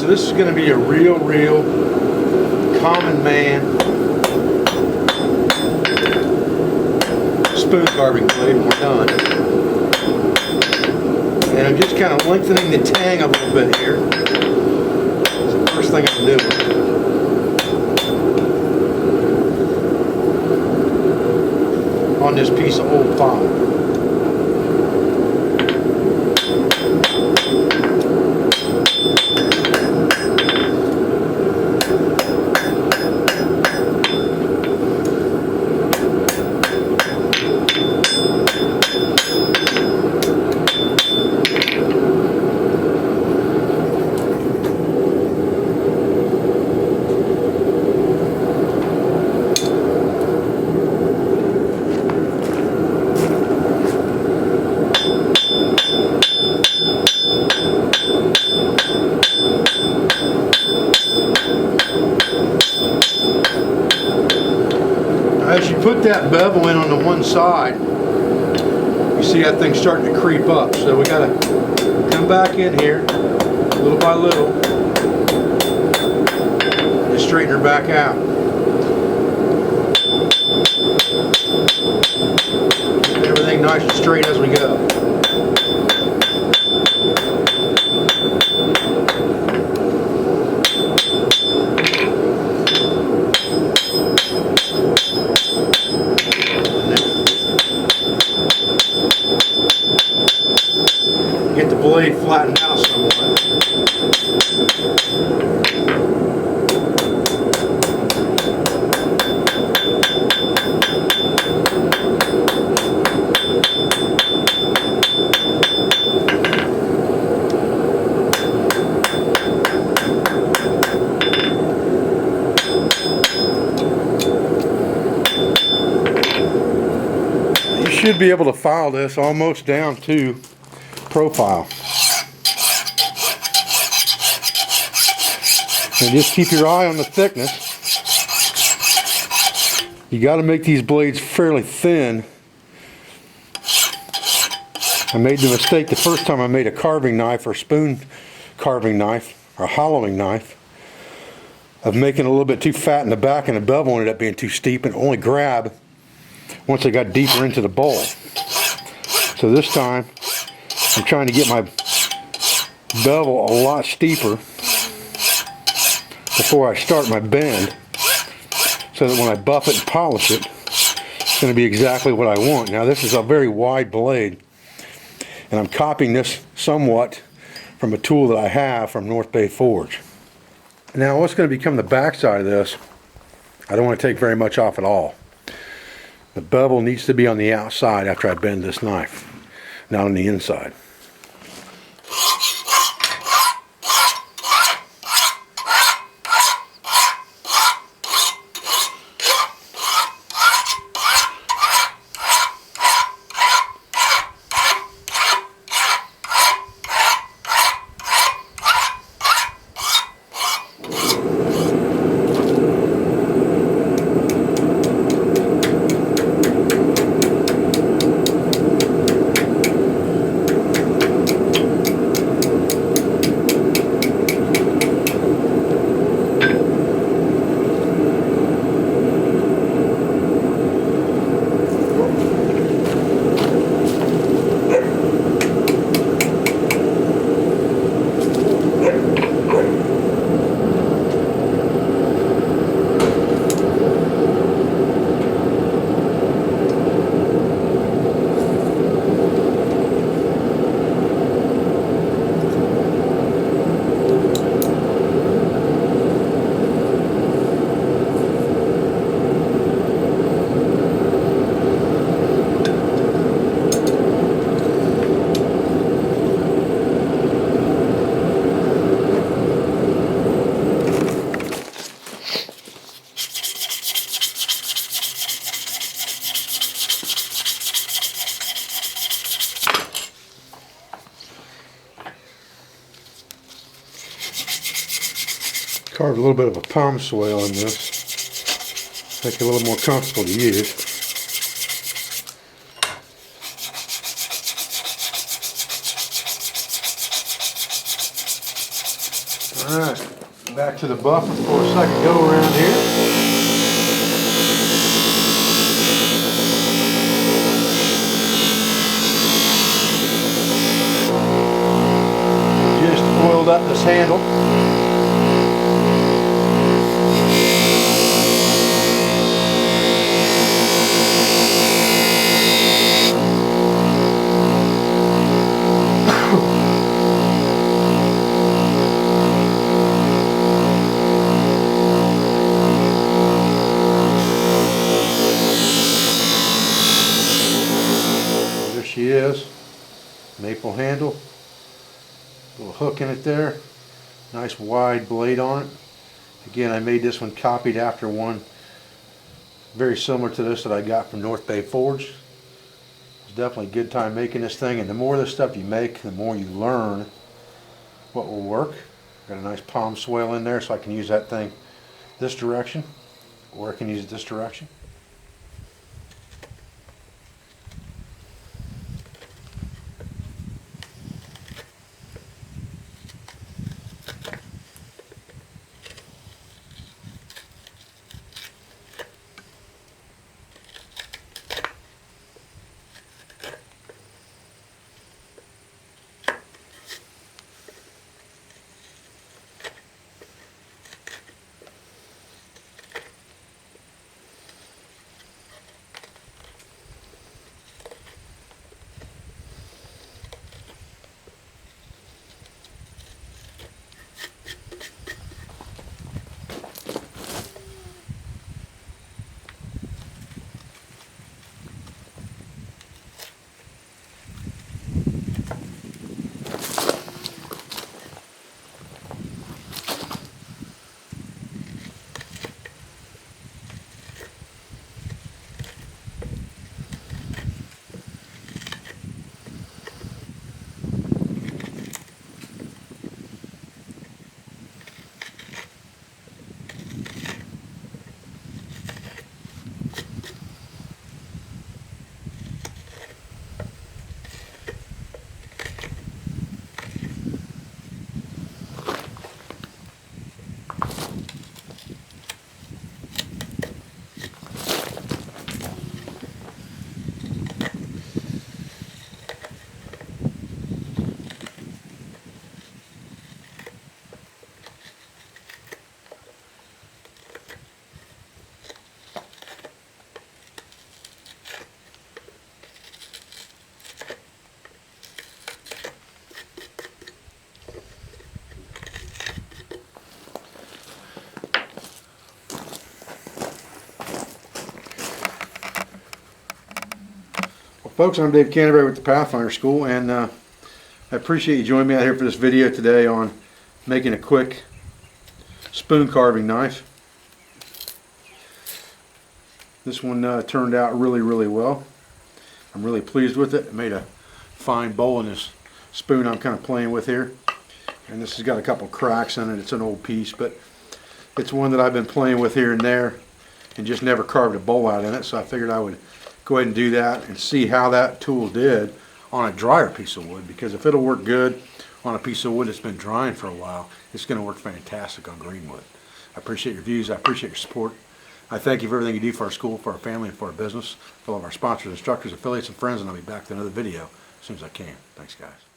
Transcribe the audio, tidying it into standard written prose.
this is going to be a real common man spoon carving blade when we're done. And I'm just kind of lengthening the tang a little bit here. That's the first thing I'm doing. On this piece of old pine. As you put that bevel in on the one side, you see that thing starting to creep up. So we got to come back in here, little by little, and straighten her back out. Keep everything nice and straight as we go. Get the blade flattened out somewhat. You should be able to file this almost down to profile. And just keep your eye on the thickness. You got to make these blades fairly thin. I made the mistake the first time I made a carving knife or spoon carving knife or hollowing knife of making it a little bit too fat in the back, and the bevel ended up being too steep and only grab once I got deeper into the bowl. So this time I'm trying to get my bevel a lot steeper before I start my bend, so that when I buff it and polish it, it's going to be exactly what I want. Now this is a very wide blade, and I'm copying this somewhat from a tool that I have from North Bay Forge. Now what's going to become the back side of this, I don't want to take very much off at all. The bevel needs to be on the outside after I bend this knife, not on the inside. Carved a little bit of a palm swale in this, make it a little more comfortable to use. Alright, back to the buffer for a second go around here. Just oiled up this handle. There she is. Maple handle. Little hook in it there. Nice wide blade on it. Again, I made this one copied after one very similar to this that I got from North Bay Forge. It's definitely a good time making this thing, and the more of this stuff you make, the more you learn what will work. Got a nice palm swale in there so I can use that thing this direction, or I can use it this direction. Folks, I'm Dave Canterbury with the Pathfinder School, and I appreciate you joining me out here for this video today on making a quick spoon carving knife. This one turned out really well. I'm really pleased with it. It made a fine bowl in this spoon I'm kind of playing with here, and this has got a couple cracks in it. It's an old piece, but it's one that I've been playing with here and there and just never carved a bowl out in it, so I figured I would go ahead and do that and see how that tool did on a drier piece of wood, because if it'll work good on a piece of wood that's been drying for a while, it's going to work fantastic on green wood. I appreciate your views. I appreciate your support. I thank you for everything you do for our school, for our family, and for our business, for all of our sponsors, instructors, affiliates, and friends, and I'll be back with another video as soon as I can. Thanks, guys.